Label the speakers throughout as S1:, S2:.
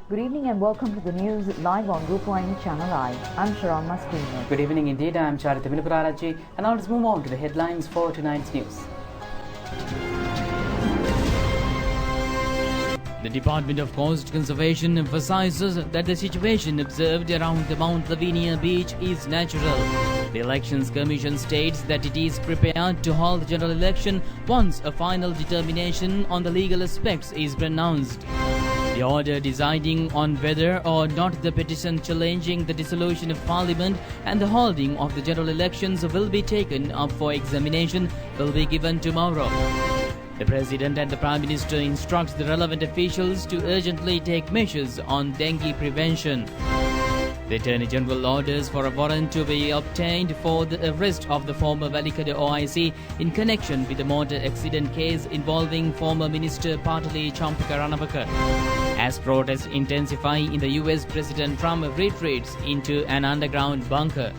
S1: Good evening and welcome to the news live on Rupavahini Channel I. I'm Sharon Masquerino.
S2: Good evening indeed. I'm Charity Milupurarachi, and now let's move on to the headlines for tonight's news.
S3: The Department of Coast Conservation emphasizes that the situation observed around the Mount Lavinia beach is natural. The Elections Commission states that it is prepared to hold the general election once a final determination on the legal aspects is pronounced. The order deciding on whether or not the petition challenging the dissolution of Parliament and the holding of the general elections will be taken up for examination will be given tomorrow. The President and the Prime Minister instructs the relevant officials to urgently take measures on dengue prevention. The Attorney General orders for a warrant to be obtained for the arrest of the former Valikada OIC in connection with the motor accident case involving former Minister Patali Champika Ranavaka. As protests intensify in the US, President Trump retreats into an underground bunker.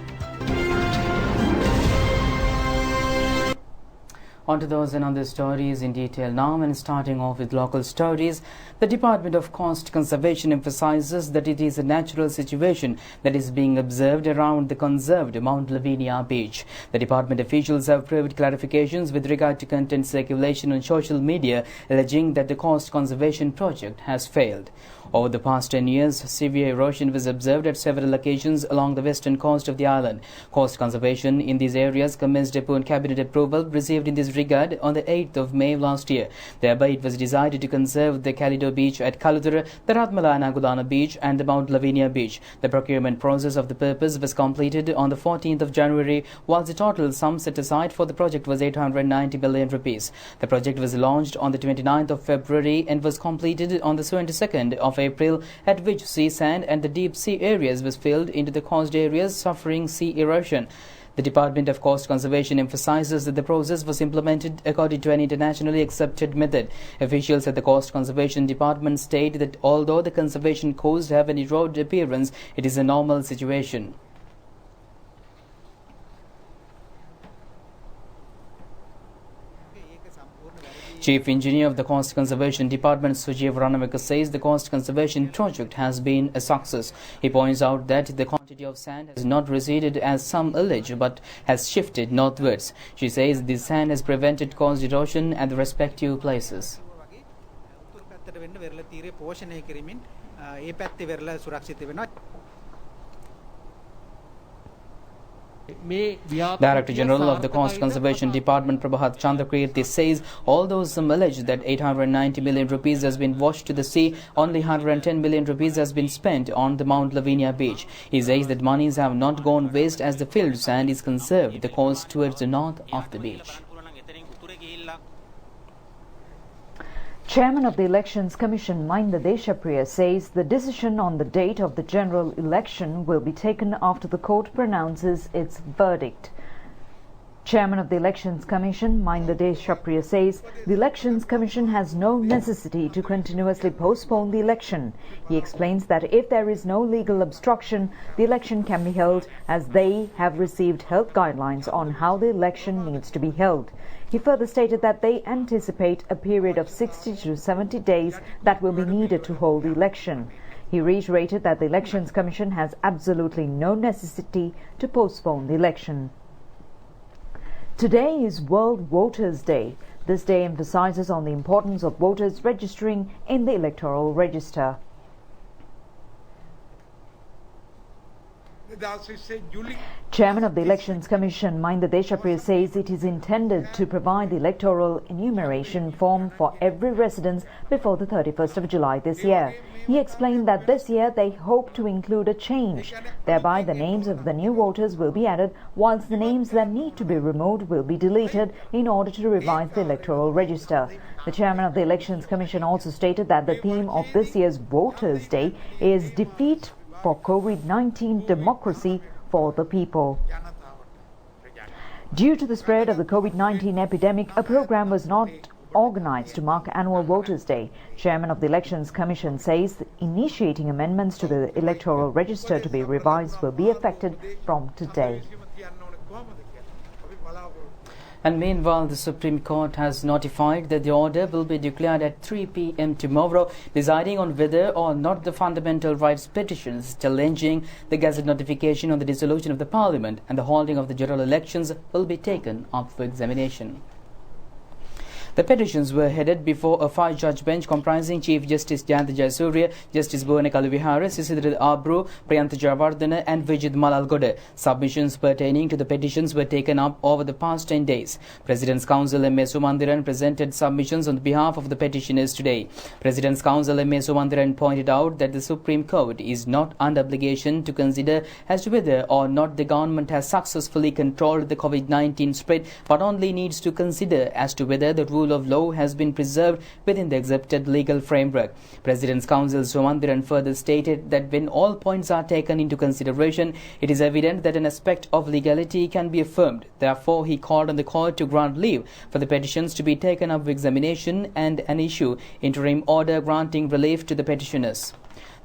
S2: On to those and other stories in detail now, and starting off with local stories. The Department of Coast Conservation emphasizes that it is a natural situation that is being observed around the conserved Mount Lavinia beach. The department officials have provided clarifications with regard to content circulation on social media, alleging that the coast conservation project has failed. Over the past 10 years, severe erosion was observed at several occasions along the western coast of the island. Coast conservation in these areas commenced upon cabinet approval received in this regard on the 8th of May last year. Thereby, it was decided to conserve the Calido beach at Kaludura, the Ratmala and Agulana beach and the Mount Lavinia beach. The procurement process of the purpose was completed on the 14th of January, whilst the total sum set aside for the project was 890 billion rupees. The project was launched on the 29th of February and was completed on the 22nd of April, at which sea sand and the deep sea areas was filled into the coast areas suffering sea erosion. The Department of Coast Conservation emphasizes that the process was implemented according to an internationally accepted method. Officials at the Coast Conservation Department state that although the conservation coast have an eroded appearance, it is a normal situation. Chief Engineer of the Coast Conservation Department, Sujeev Ranavika, says the Coast Conservation project has been a success. He points out that the quantity of sand has not receded as some allege, but has shifted northwards. She says this sand has prevented coast erosion at the respective places. Director General of the Coast Conservation Department, Prabhat Chandrakirti, says although some allege that 890 million rupees has been washed to the sea, only 110 million rupees has been spent on the Mount Lavinia beach. He says that monies have not gone waste as the filled sand is conserved the coast towards the north of the beach.
S1: Chairman of the Elections Commission, Mahinda Deshapriya, says the decision on the date of the general election will be taken after the court pronounces its verdict. Chairman of the Elections Commission, Mahinda Deshapriya, says the Elections Commission has no necessity to continuously postpone the election. He explains that if there is no legal obstruction, the election can be held as they have received health guidelines on how the election needs to be held. He further stated that they anticipate a period of 60 to 70 days that will be needed to hold the election. He reiterated that the Elections Commission has absolutely no necessity to postpone the election. Today is World Voters' Day. This day emphasizes on the importance of voters registering in the electoral register. Chairman of the Elections Commission, Mahinda Deshapriya, says it is intended to provide the electoral enumeration form for every resident before the 31st of July this year. He explained that this year they hope to include a change. Thereby, the names of the new voters will be added, whilst the names that need to be removed will be deleted in order to revise the electoral register. The chairman of the Elections Commission also stated that the theme of this year's Voters' Day is Defeat for COVID-19, Democracy for the People. Due to the spread of the COVID-19 epidemic, a program was not organized to mark annual Voters' Day. Chairman of the Elections Commission says initiating amendments to the electoral register to be revised will be effected from today.
S2: And meanwhile, the Supreme Court has notified that the order will be declared at 3 p.m. tomorrow, deciding on whether or not the fundamental rights petitions challenging the Gazette notification on the dissolution of the Parliament and the holding of the general elections will be taken up for examination. The petitions were headed before a 5-judge bench comprising Chief Justice Jayanta Jayasuriya, Justice Bhuwana Kaluvihara, Sisidra Abru, Priyantha Jayawardena and Vijit Malalgoda. Submissions pertaining to the petitions were taken up over the past 10 days. President's Counsel M.A. Sumandiran presented submissions on behalf of the petitioners today. President's Counsel M.A. Sumandiran pointed out that the Supreme Court is not under obligation to consider as to whether or not the government has successfully controlled the COVID-19 spread, but only needs to consider as to whether the rule of law has been preserved within the accepted legal framework. President's Counsel Sumandiran further stated that when all points are taken into consideration, it is evident that an aspect of legality can be affirmed. Therefore, he called on the court to grant leave for the petitions to be taken up for examination and an issue interim order granting relief to the petitioners.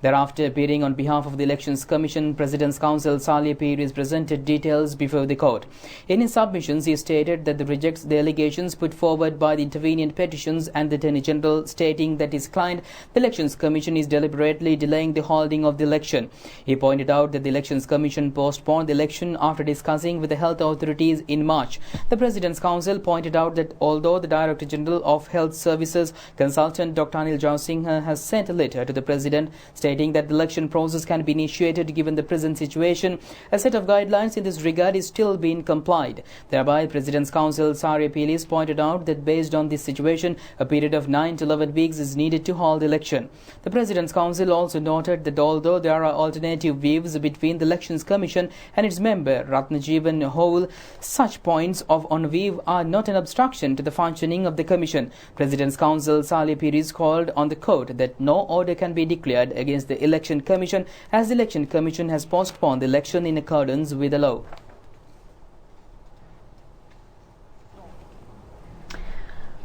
S2: Thereafter, appearing on behalf of the Elections Commission, President's Counsel Salih Peiris presented details before the court. In his submissions, he stated that he rejects the allegations put forward by the intervenient petitions and the Attorney General, stating that his client, the Elections Commission, is deliberately delaying the holding of the election. He pointed out that the Elections Commission postponed the election after discussing with the health authorities in March. The President's Counsel pointed out that although the Director General of Health Services, Consultant Dr. Anil Jaisinha, has sent a letter to the President stating that the election process can be initiated given the present situation, a set of guidelines in this regard is still being complied. Thereby, President's Counsel Salih Peiris pointed out that based on this situation, a period of 9 to 11 weeks is needed to hold the election. The President's Counsel also noted that although there are alternative views between the Elections Commission and its member Ratnajeevan Hole, such points of on view are not an obstruction to the functioning of the Commission. President's Counsel Salih Peiris called on the court that no order can be declared against the Election Commission, as the Election Commission has postponed the election in accordance with the law.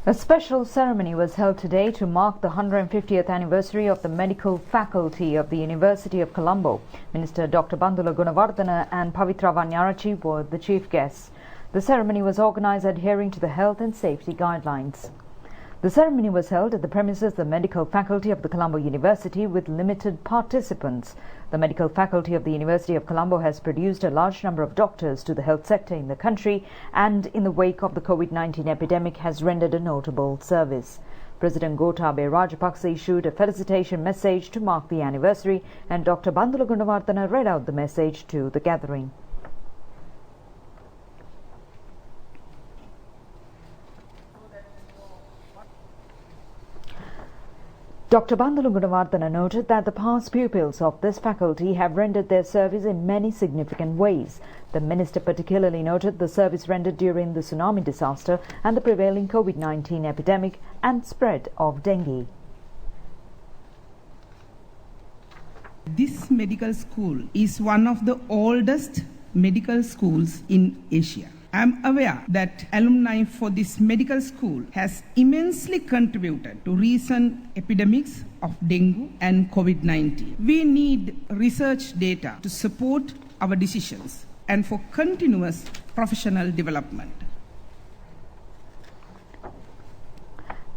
S1: A special ceremony was held today to mark the 150th anniversary of the medical faculty of the University of Colombo. Minister Dr. Bandula Gunawardena and Pavitra Vanyarachi were the chief guests. The ceremony was organized adhering to the health and safety guidelines. The ceremony was held at the premises of the Medical Faculty of the Colombo University with limited participants. The Medical Faculty of the University of Colombo has produced a large number of doctors to the health sector in the country and in the wake of the COVID-19 epidemic has rendered a notable service. President Gotabaya Rajapaksa issued a felicitation message to mark the anniversary and Dr. Bandula Gunawardena read out the message to the gathering. Dr. Bandula Gunawardena noted that the past pupils of this faculty have rendered their service in many significant ways. The minister particularly noted the service rendered during the tsunami disaster and the prevailing COVID-19 epidemic and spread of dengue.
S4: This medical school is one of the oldest medical schools in Asia. I am aware that alumni for this medical school has immensely contributed to recent epidemics of dengue and COVID-19. We need research data to support our decisions and for continuous professional development.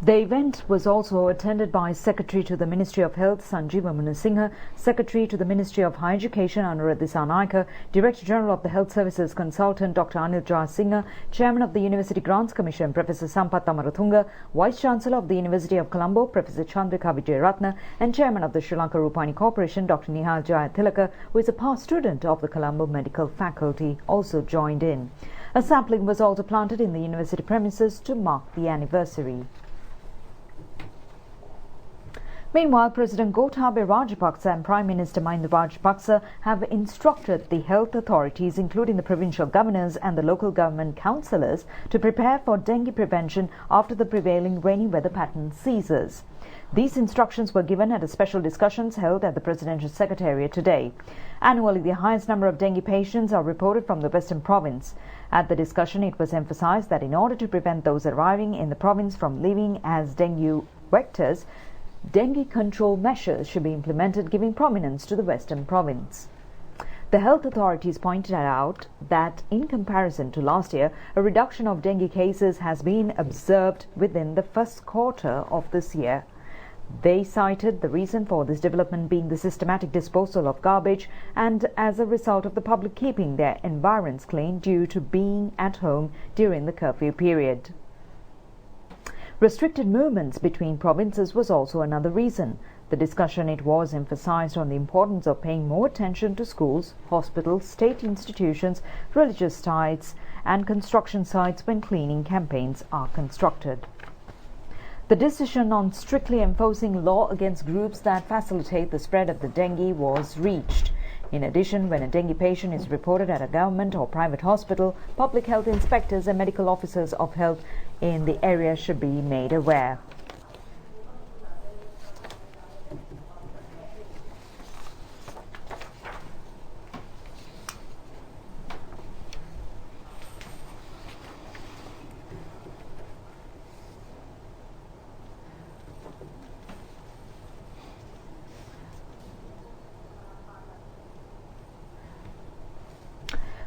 S1: The event was also attended by Secretary to the Ministry of Health Sanjeeva Munasinghe, Secretary to the Ministry of Higher Education Anuradha Dissanayake, Director General of the Health Services Consultant Dr. Anil Jaisinha, Chairman of the University Grants Commission Professor Sampath Amarathunga, Vice Chancellor of the University of Colombo Professor Chandrika Vijayaratna and Chairman of the Sri Lanka Rupavahini Corporation Dr. Nihal Jayathilaka, who is a past student of the Colombo Medical Faculty, also joined in. A sapling was also planted in the university premises to mark the anniversary. Meanwhile, President Gotabaya Rajapaksa and Prime Minister Mahinda Rajapaksa have instructed the health authorities, including the provincial governors and the local government councillors, to prepare for dengue prevention after the prevailing rainy weather pattern ceases. These instructions were given at a special discussions held at the Presidential Secretariat today. Annually, the highest number of dengue patients are reported from the Western Province. At the discussion, it was emphasized that in order to prevent those arriving in the province from leaving as dengue vectors, dengue control measures should be implemented, giving prominence to the Western Province. The health authorities pointed out that in comparison to last year, a reduction of dengue cases has been observed within the first quarter of this year. They cited the reason for this development being the systematic disposal of garbage and as a result of the public keeping their environs clean due to being at home during the curfew period. Restricted movements between provinces was also another reason. The discussion it was emphasized on the importance of paying more attention to schools, hospitals, state institutions, religious sites and construction sites when cleaning campaigns are constructed. The decision on strictly enforcing law against groups that facilitate the spread of the dengue was reached. In addition, when a dengue patient is reported at a government or private hospital, public health inspectors and medical officers of health in the area should be made aware.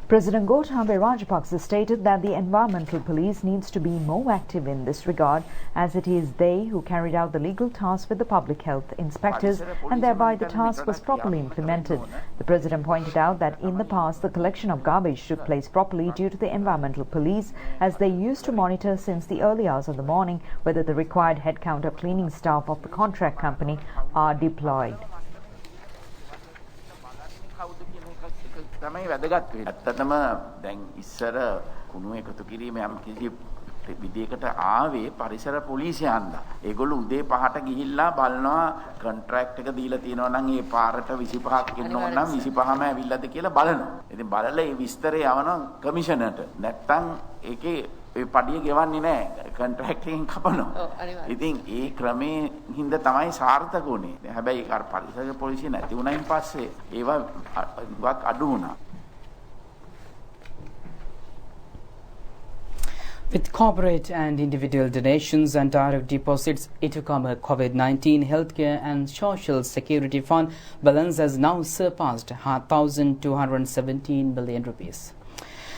S1: President Gotabaya Rajapaksa stated that the environmental police needs to be more active in this regard, as it is they who carried out the legal task with the public health inspectors and thereby the task was properly implemented. The president pointed out that in the past the collection of garbage took place properly due to the environmental police, as they used to monitor since the early hours of the morning whether the required head count of cleaning staff of the contract company are deployed.
S5: තමයි වැදගත් වෙන්නේ. ඇත්තටම දැන් ඉස්සර කුණු එකතු කිරීම යම් කිසි විදියකට ආවේ පරිසර පොලිසිය හන්දා. ඒගොල්ලෝ උදේ 5ට ගිහිල්ලා බලනවා කොන්ට්‍රැක්ට් එක දීලා තියෙනවා නම් ඒ පාරට 25ක් එන්න ඕන නම් 25ම ඇවිල්ලාද කියලා බලනවා. ඉතින් බලලා ඒ විස්තරය යවනවා කමිෂනර්ට. නැත්තම් ඒකේ ඒ පඩිය ගෙවන්නේ නැහැ. කොන්ට්‍රැක්ට් එකෙන් කපනවා. ඉතින් ඒ ක්‍රමේ හින්දා තමයි සාර්ථක උනේ. හැබැයි අර පරිසර පොලිසිය නැති වුණයින් පස්සේ ඒවා වක් අඩු වුණා.
S2: With corporate and individual donations and direct deposits, Itukama COVID-19 Healthcare and Social Security Fund balance has now surpassed 1,217 billion rupees.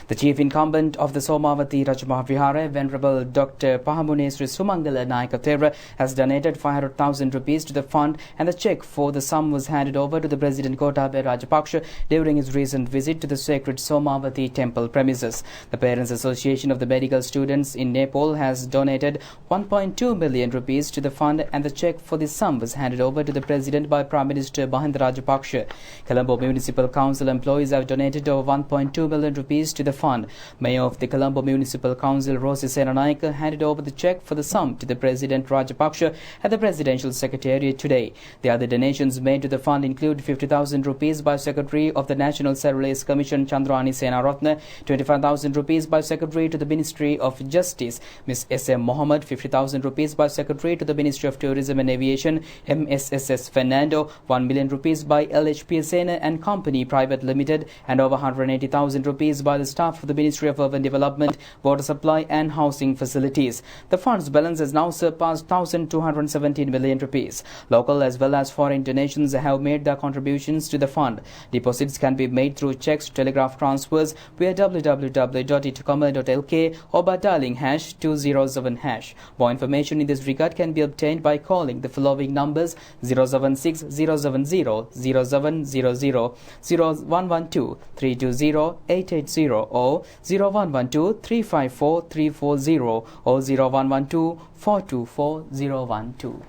S2: The chief incumbent of the Somavati Rajamahavihara, Venerable Dr. Pahamune Sri Sumangala Naikathera, has donated 500,000 rupees to the fund, and the cheque for the sum was handed over to the President Gotabaya Rajapaksa during his recent visit to the sacred Somavati temple premises. The Parents Association of the Medical Students in Nepal has donated 1.2 million rupees to the fund, and the cheque for the sum was handed over to the President by Prime Minister Mahinda Rajapaksa. Colombo Municipal Council employees have donated over 1.2 million rupees to the fund. Mayor of the Colombo Municipal Council, Rosi Senanaika, handed over the cheque for the sum to the President Rajapaksa at the Presidential Secretariat today. The other donations made to the fund include 50,000 rupees by Secretary of the National Surveillance Commission, Chandrani Senaratne, 25,000 rupees by Secretary to the Ministry of Justice, Ms. S.M. Mohammed, 50,000 rupees by Secretary to the Ministry of Tourism and Aviation, MSSS Fernando, 1 million rupees by LHP Sena and Company Private Limited, and over 180,000 rupees by the staff of the Ministry of Urban Development, Water Supply and Housing Facilities. The fund's balance has now surpassed 1,217 million rupees. Local as well as foreign donations have made their contributions to the fund. Deposits can be made through checks, telegraph transfers via www.itukama.lk or by dialing #207#. More information in this regard can be obtained by calling the following numbers: 076 070 0700, 0112 320 880 or 0112 354 340 or 0112 424 012.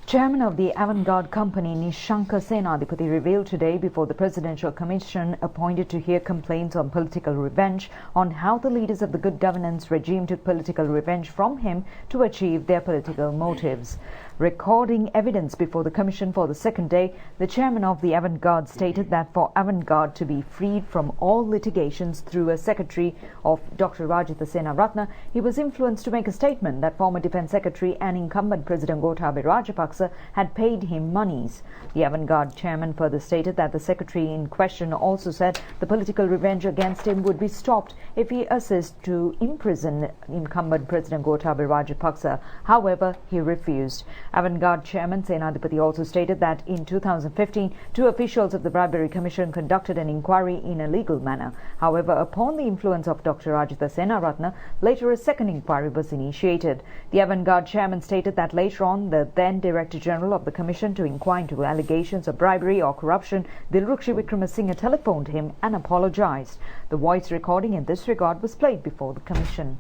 S1: Chairman of the Avantgarde company, Nishanka Senadipati, revealed today before the Presidential Commission appointed to hear complaints on political revenge on how the leaders of the good governance regime took political revenge from him to achieve their political motives. Recording evidence before the Commission for the second day, the chairman of the Avantgarde stated that for Avantgarde to be freed from all litigations through a secretary of Dr. Rajitha Senaratne, he was influenced to make a statement that former Defence Secretary and incumbent President Gotabaya Rajapaksa had paid him monies. The Avantgarde chairman further stated that the secretary in question also said the political revenge against him would be stopped if he assists to imprison incumbent President Gotabaya Rajapaksa. However, he refused. Avantgarde chairman Senadipati also stated that in 2015, 2 officials of the Bribery Commission conducted an inquiry in a legal manner. However, upon the influence of Dr. Rajitha Senaratne, later a second inquiry was initiated. The Avantgarde chairman stated that later on, the then Director General of the Commission to inquire into allegations of bribery or corruption, Dilrukshi Wickramasinghe telephoned him and apologized. The voice recording in this regard was played before the Commission.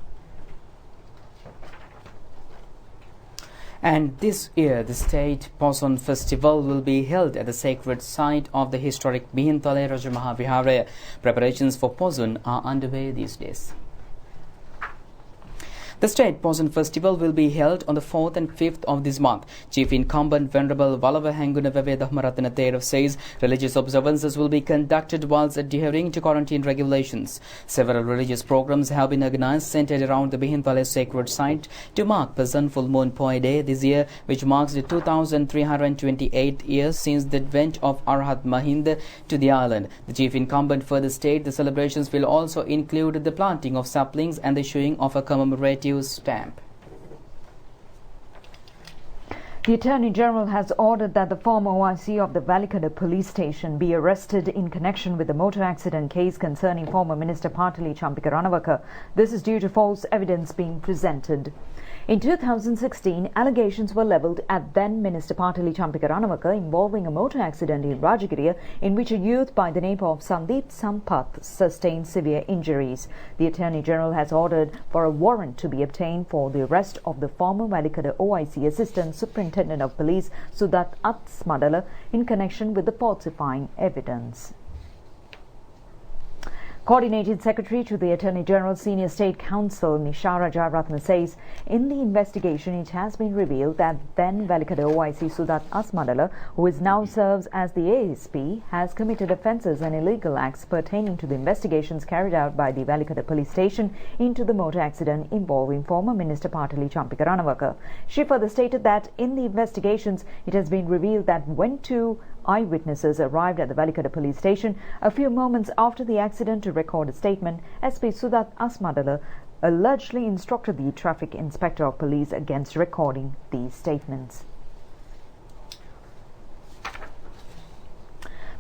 S2: And this year, the State Poson Festival will be held at the sacred site of the historic Mihintale Rajamahaviharaya. Preparations for Poson are underway these days. The State Poson Festival will be held on the 4th and 5th of this month. Chief Incumbent Venerable Valavahanguna Vivedahmaratana Therov says religious observances will be conducted whilst adhering to quarantine regulations. Several religious programs have been organized centered around the Mihintale sacred site to mark Pasan Full Moon Poi Day this year, which marks the 2328th year since the advent of Arhat Mahinda to the island. The Chief Incumbent further stated the celebrations will also include the planting of saplings and the issuing of a commemorative stamp.
S1: The Attorney General has ordered that the former OIC of the Valikada police station be arrested in connection with the motor accident case concerning former Minister Partali Champikaranawaka. This is due to false evidence being presented. In 2016, allegations were levelled at then Minister Partali Champikaranawaka involving a motor accident in Rajagiriya in which a youth by the name of Sandeep Sampath sustained severe injuries. The Attorney General has ordered for a warrant to be obtained for the arrest of the former Valikada OIC Assistant Superintendent of Police Sudat Atsmadala in connection with the falsifying evidence. Coordinating Secretary to the Attorney General Senior State Counsel Nishara Jayaratne says in the investigation it has been revealed that then Valikada OIC Sudat Asmadala, who is now serves as the ASP, has committed offences and illegal acts pertaining to the investigations carried out by the Valikada police station into the motor accident involving former Minister Partali Champikaranawaka. She further stated that in the investigations it has been revealed that when 2 eyewitnesses arrived at the Valikada police station a few moments after the accident to record a statement, SP Sudat Asmadala allegedly instructed the Traffic Inspector of Police against recording these statements.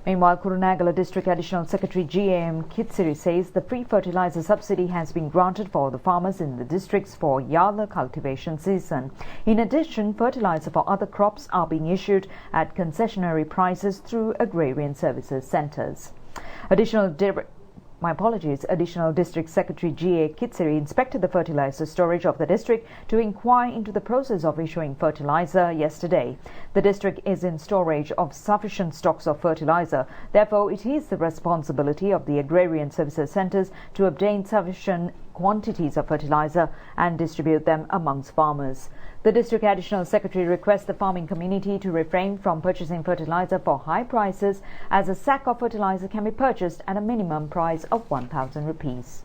S1: Meanwhile, Kurunegala District Additional Secretary GAM Kitsiri says the free fertilizer subsidy has been granted for the farmers in the districts for Yala cultivation season. In addition, fertilizer for other crops are being issued at concessionary prices through agrarian services centres. Additional District Secretary G.A. Kitsiri inspected the fertilizer storage of the district to inquire into the process of issuing fertilizer yesterday. The district is in storage of sufficient stocks of fertilizer. Therefore, it is the responsibility of the agrarian services centres to obtain sufficient quantities of fertilizer and distribute them amongst farmers. The District Additional Secretary requests the farming community to refrain from purchasing fertilizer for high prices, as a sack of fertilizer can be purchased at a minimum price of 1,000 rupees.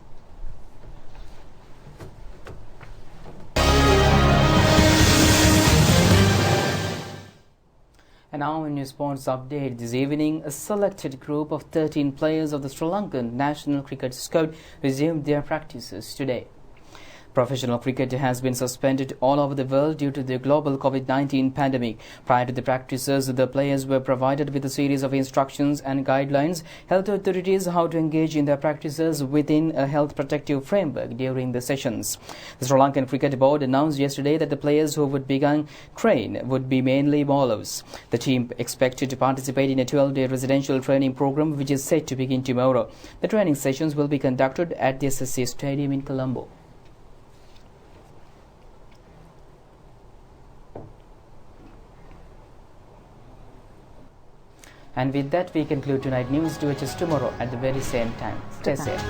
S2: And now in your sports update this evening, a selected group of 13 players of the Sri Lankan national cricket squad resumed their practices today. Professional cricket has been suspended all over the world due to the global COVID-19 pandemic. Prior to the practices, the players were provided with a series of instructions and guidelines, health authorities how to engage in their practices within a health protective framework during the sessions. The Sri Lankan Cricket Board announced yesterday that the players who would begin train would be mainly bowlers. The team expected to participate in a 12-day residential training program which is set to begin tomorrow. The training sessions will be conducted at the SSC Stadium in Colombo. And with that, we conclude tonight's news. Do it just tomorrow at the very same time. Stay safe.